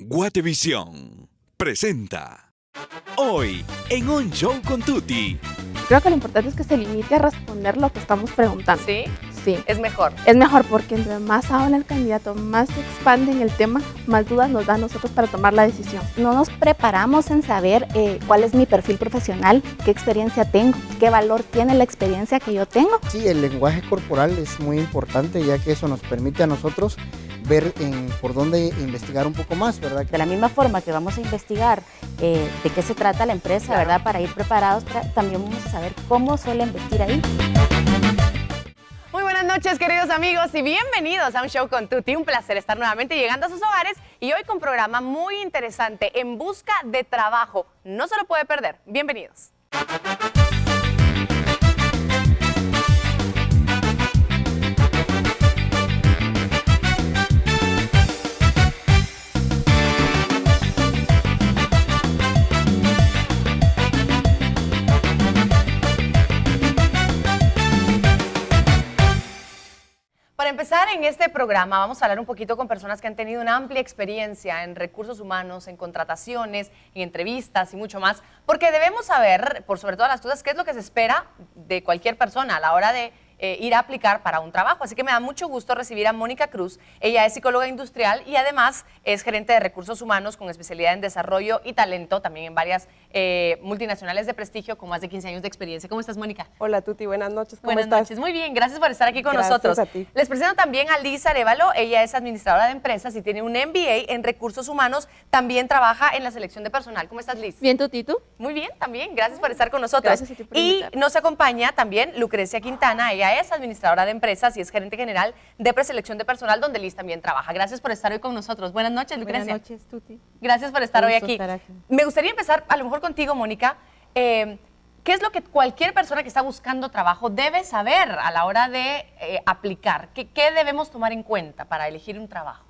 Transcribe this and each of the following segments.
Guatevisión presenta hoy en Un Show con Tuti. Creo que lo importante es que se limite a responder lo que estamos preguntando. ¿Sí? Sí. Es mejor. Es mejor porque entre más habla el candidato, más se expande en el tema, más dudas nos da a nosotros para tomar la decisión. No nos preparamos en saber cuál es mi perfil profesional, qué experiencia tengo, qué valor tiene la experiencia que yo tengo. Sí, el lenguaje corporal es muy importante, ya que eso nos permite a nosotros ver por dónde investigar un poco más, ¿verdad? De la misma forma que vamos a investigar de qué se trata la empresa, claro, ¿verdad? Para ir preparados, también vamos a saber cómo suelen vestir ahí. Muy buenas noches, queridos amigos, y bienvenidos a Un Show con Tuti. Un placer estar nuevamente llegando a sus hogares y hoy con programa muy interesante, En Busca de Trabajo. No se lo puede perder. Bienvenidos. Para empezar en este programa vamos a hablar un poquito con personas que han tenido una amplia experiencia en recursos humanos, en contrataciones, en entrevistas y mucho más, porque debemos saber, por sobre todas las cosas, qué es lo que se espera de cualquier persona a la hora de ir a aplicar para un trabajo. Así que me da mucho gusto recibir a Mónica Cruz. Ella es psicóloga industrial y además es gerente de recursos humanos con especialidad en desarrollo y talento, también en varias multinacionales de prestigio con más de 15 años de experiencia. ¿Cómo estás, Mónica? Hola, Tuti, buenas noches. ¿Cómo Buenas estás? noches, muy bien, gracias por estar aquí con Gracias nosotros. a ti. Les presento también a Liz Arevalo. Ella es administradora de empresas y tiene un MBA en recursos humanos. También trabaja en la selección de personal. ¿Cómo estás, Liz? Bien, Tuti, ¿tú? Muy bien, también. Gracias por estar con nosotros. Gracias a ti por Y invitarme. nos acompaña también Lucrecia Quintana. Ella es administradora de empresas y es gerente general de preselección de personal, donde Liz también trabaja. Gracias por estar hoy con nosotros. Buenas noches, Lucrecia. Buenas noches, Tuti. Gracias por estar hoy Gusto aquí. estar aquí. Me gustaría empezar a lo mejor contigo, Mónica. ¿Qué es lo que cualquier persona que está buscando trabajo debe saber a la hora de aplicar? ¿Qué debemos tomar en cuenta para elegir un trabajo?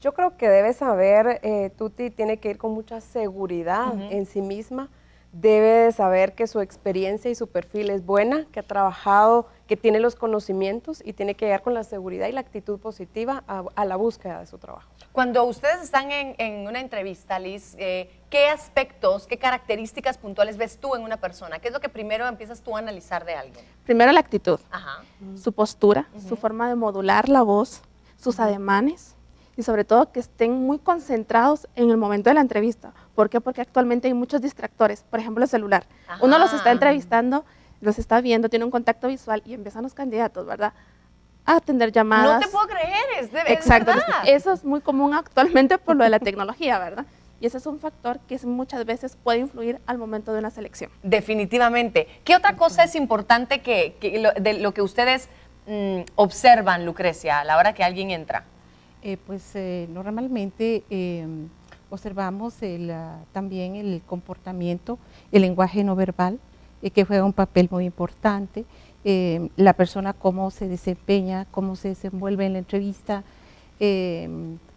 Yo creo que debe saber, Tuti tiene que ir con mucha seguridad en sí misma. Debe de saber que su experiencia y su perfil es buena, que ha trabajado, que tiene los conocimientos y tiene que llegar con la seguridad y la actitud positiva a la búsqueda de su trabajo. Cuando ustedes están en una entrevista, Liz, ¿qué aspectos, qué características puntuales ves tú en una persona? ¿Qué es lo que primero empiezas tú a analizar de alguien? Primero la actitud, Ajá. su postura, su forma de modular la voz, sus ademanes y sobre todo que estén muy concentrados en el momento de la entrevista. ¿Por qué? Porque actualmente hay muchos distractores, por ejemplo el celular. Ajá. Uno los está entrevistando, los está viendo, tiene un contacto visual y empiezan los candidatos, ¿verdad?, a atender llamadas. No te puedo creer, es Exacto, verdad. eso es muy común actualmente por lo de la tecnología, ¿verdad? Y ese es un factor que muchas veces puede influir al momento de una selección. Definitivamente. ¿Qué otra cosa es importante de lo que ustedes observan, Lucrecia, a la hora que alguien entra? Normalmente observamos también el comportamiento, el lenguaje no verbal, que juega un papel muy importante, la persona cómo se desempeña, cómo se desenvuelve en la entrevista,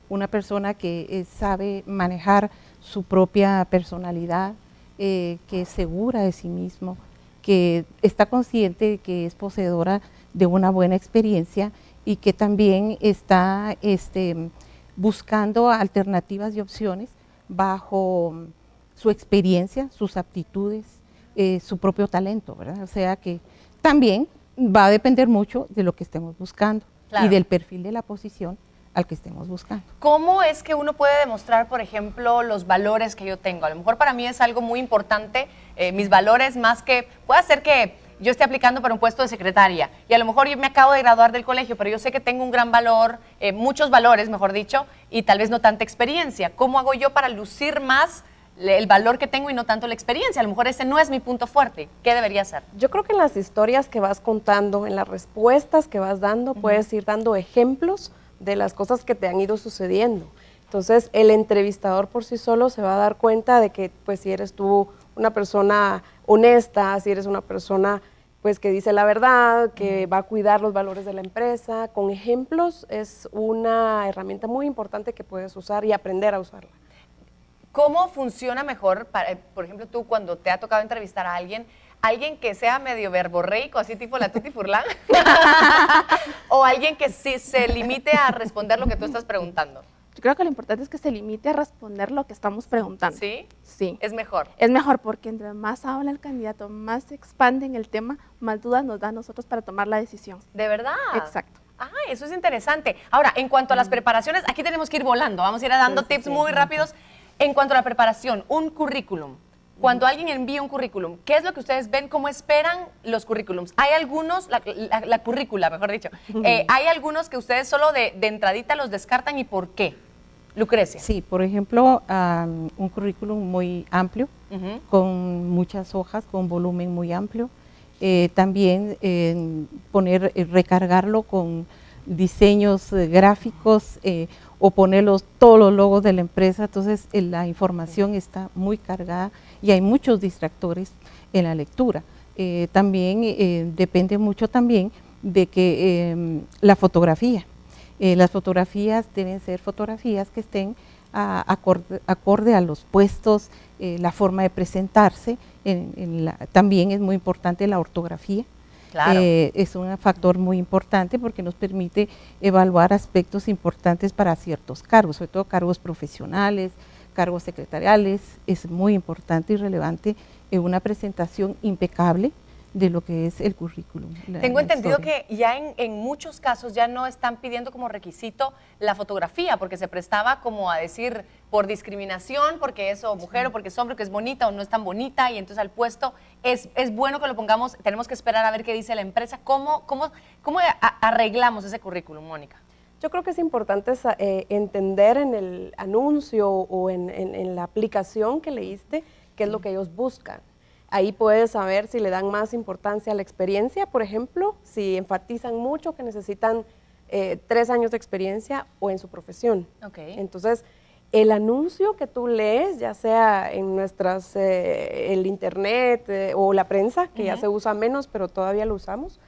una persona que sabe manejar su propia personalidad, que es segura de sí mismo, que está consciente de que es poseedora de una buena experiencia y que también está buscando alternativas y opciones bajo su experiencia, sus aptitudes, su propio talento, ¿verdad? O sea que también va a depender mucho de lo que estemos buscando, claro, y del perfil de la posición al que estemos buscando. ¿Cómo es que uno puede demostrar, por ejemplo, los valores que yo tengo? A lo mejor para mí es algo muy importante, mis valores, más que, puede ser que yo esté aplicando para un puesto de secretaria y a lo mejor yo me acabo de graduar del colegio, pero yo sé que tengo un gran valor, muchos valores, mejor dicho, y tal vez no tanta experiencia. ¿Cómo hago yo para lucir más el valor que tengo y no tanto la experiencia? A lo mejor ese no es mi punto fuerte. ¿Qué debería hacer? Yo creo que en las historias que vas contando, en las respuestas que vas dando, puedes ir dando ejemplos de las cosas que te han ido sucediendo. Entonces, el entrevistador por sí solo se va a dar cuenta de que, pues, si eres tú una persona honesta, si eres una persona, pues, que dice la verdad, que va a cuidar los valores de la empresa. Con ejemplos es una herramienta muy importante que puedes usar y aprender a usarla. ¿Cómo funciona mejor, por ejemplo, tú cuando te ha tocado entrevistar a alguien que sea medio verborreico, así tipo la Tuti Furlan, o alguien que sí se limite a responder lo que tú estás preguntando? Yo creo que lo importante es que se limite a responder lo que estamos preguntando. ¿Sí? Sí. Es mejor. Es mejor porque entre más habla el candidato, más se expande en el tema, más dudas nos da a nosotros para tomar la decisión. ¿De verdad? Exacto. Ah, eso es interesante. Ahora, en cuanto a las preparaciones, aquí tenemos que ir volando, vamos a ir dando tips muy rápidos. En cuanto a la preparación, un currículum. Cuando alguien envía un currículum, ¿qué es lo que ustedes ven? ¿Cómo esperan los currículums? Hay algunos, la currícula, mejor dicho, hay algunos que ustedes solo de entradita los descartan, ¿y por qué? Lucrecia. Sí, por ejemplo, un currículum muy amplio, con muchas hojas, con volumen muy amplio. También recargarlo con diseños gráficos o ponerlos todos los logos de la empresa, entonces la información está muy cargada y hay muchos distractores en la lectura. También depende mucho también de que la fotografía. Las fotografías deben ser fotografías que estén acorde a los puestos, la forma de presentarse. También es muy importante la ortografía. Claro. Es un factor muy importante porque nos permite evaluar aspectos importantes para ciertos cargos, sobre todo cargos profesionales, cargos secretariales. Es muy importante y relevante una presentación impecable de lo que es el currículum. Tengo entendido que ya en muchos casos ya no están pidiendo como requisito la fotografía, porque se prestaba como a decir por discriminación, porque es o mujer o porque es hombre, que es bonita o no es tan bonita, y entonces al puesto es bueno que lo pongamos, tenemos que esperar a ver qué dice la empresa. ¿Cómo arreglamos ese currículum, Mónica? Yo creo que es importante entender en el anuncio o en la aplicación que leíste qué es lo que ellos buscan. Ahí puedes saber si le dan más importancia a la experiencia, por ejemplo, si enfatizan mucho que necesitan 3 años de experiencia o en su profesión. Okay. Entonces, el anuncio que tú lees, ya sea en el internet o la prensa, que ya se usa menos, pero todavía lo usamos,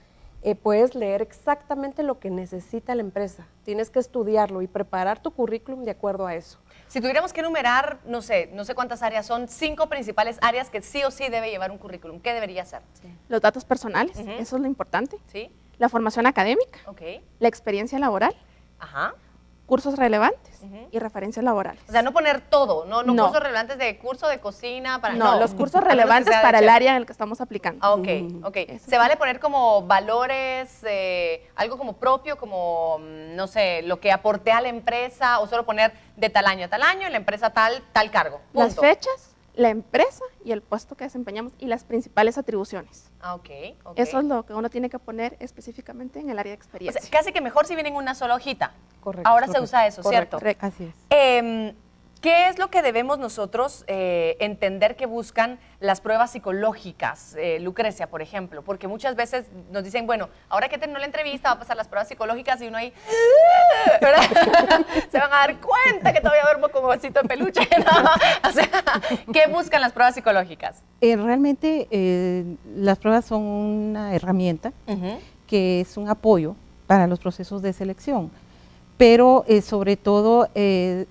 puedes leer exactamente lo que necesita la empresa. Tienes que estudiarlo y preparar tu currículum de acuerdo a eso. Si tuviéramos que enumerar, no sé cuántas áreas son, 5 principales áreas que sí o sí debe llevar un currículum, ¿qué debería ser? Sí. Los datos personales, eso es lo importante. Sí. La formación académica, la experiencia laboral, cursos relevantes y referencias laborales. O sea, no poner todo, no cursos relevantes de curso de cocina. Los cursos relevantes para el área en el que estamos aplicando. Ok. ¿Se vale poner como valores, algo como propio, como, no sé, lo que aporté a la empresa, o solo poner de tal año a tal año, la empresa tal cargo? Punto. Las fechas, la empresa y el puesto que desempeñamos y las principales atribuciones. Eso es lo que uno tiene que poner específicamente en el área de experiencia. O sea, casi que mejor si vienen en una sola hojita. Correcto. Ahora se usa eso, ¿cierto? Correcto. Así es. ¿Qué es lo que debemos nosotros entender que buscan las pruebas psicológicas, Lucrecia, por ejemplo? Porque muchas veces nos dicen, bueno, ahora que terminó la entrevista va a pasar las pruebas psicológicas y uno ahí, ¿verdad? Se van a dar cuenta que todavía duermo con osito de peluche, ¿no? O sea, ¿qué buscan las pruebas psicológicas? Realmente las pruebas son una herramienta que es un apoyo para los procesos de selección. Pero sobre todo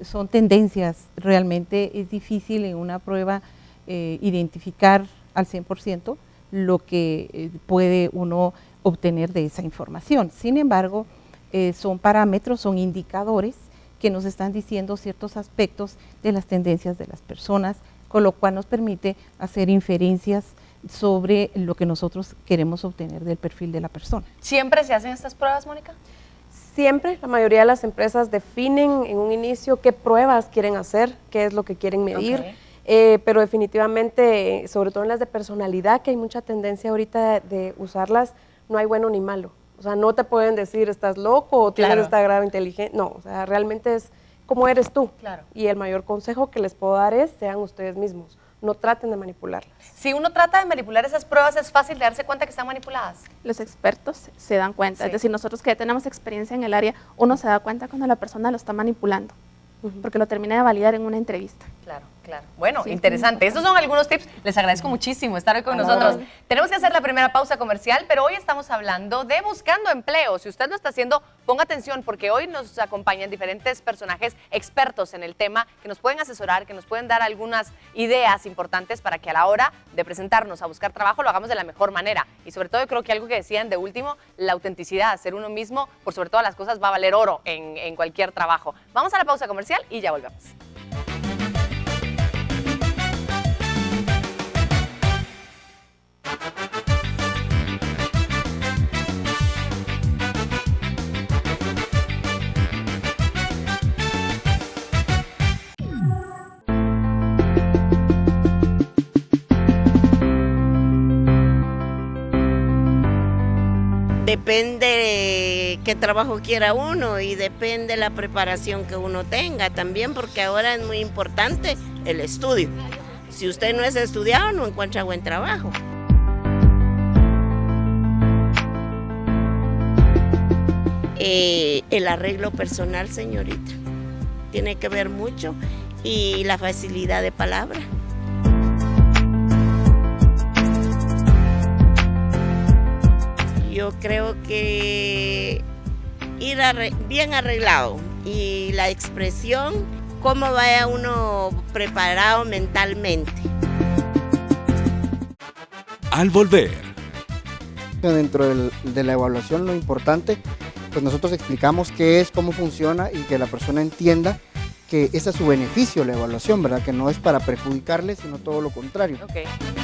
son tendencias. Realmente es difícil en una prueba identificar al 100% lo que puede uno obtener de esa información. Sin embargo, son parámetros, son indicadores que nos están diciendo ciertos aspectos de las tendencias de las personas, con lo cual nos permite hacer inferencias sobre lo que nosotros queremos obtener del perfil de la persona. ¿Siempre se hacen estas pruebas, Mónica? Siempre, la mayoría de las empresas definen en un inicio qué pruebas quieren hacer, qué es lo que quieren medir, pero definitivamente, sobre todo en las de personalidad, que hay mucha tendencia ahorita de usarlas, no hay bueno ni malo. O sea, no te pueden decir estás loco o tienes esta grave inteligencia. No, o sea, realmente es cómo eres tú. Claro. Y el mayor consejo que les puedo dar es, sean ustedes mismos. No traten de manipularlas. Si uno trata de manipular esas pruebas, ¿es fácil de darse cuenta que están manipuladas? Los expertos se dan cuenta, es decir, nosotros que ya tenemos experiencia en el área, uno se da cuenta cuando la persona lo está manipulando, porque lo termina de validar en una entrevista. Claro. Claro. Bueno, Sí, interesante. Estos son algunos tips. Les agradezco muchísimo estar hoy con nosotros. Tenemos que hacer la primera pausa comercial, pero hoy estamos hablando de buscando empleo. Si usted lo está haciendo, ponga atención porque hoy nos acompañan diferentes personajes expertos en el tema que nos pueden asesorar, que nos pueden dar algunas ideas importantes para que a la hora de presentarnos a buscar trabajo lo hagamos de la mejor manera. Y sobre todo yo creo que algo que decían de último, la autenticidad, ser uno mismo, por sobre todas las cosas va a valer oro en cualquier trabajo. Vamos a la pausa comercial y ya volvemos. Depende qué trabajo quiera uno y depende la preparación que uno tenga también, porque ahora es muy importante el estudio. Si usted no es estudiado, no encuentra buen trabajo. El arreglo personal, señorita, tiene que ver mucho y la facilidad de palabra. Yo creo que ir bien arreglado y la expresión, cómo vaya uno preparado mentalmente. Al volver, Dentro de la evaluación, lo importante, pues nosotros explicamos qué es, cómo funciona y que la persona entienda que ese es su beneficio, la evaluación, ¿verdad? Que no es para perjudicarle, sino todo lo contrario. Ok.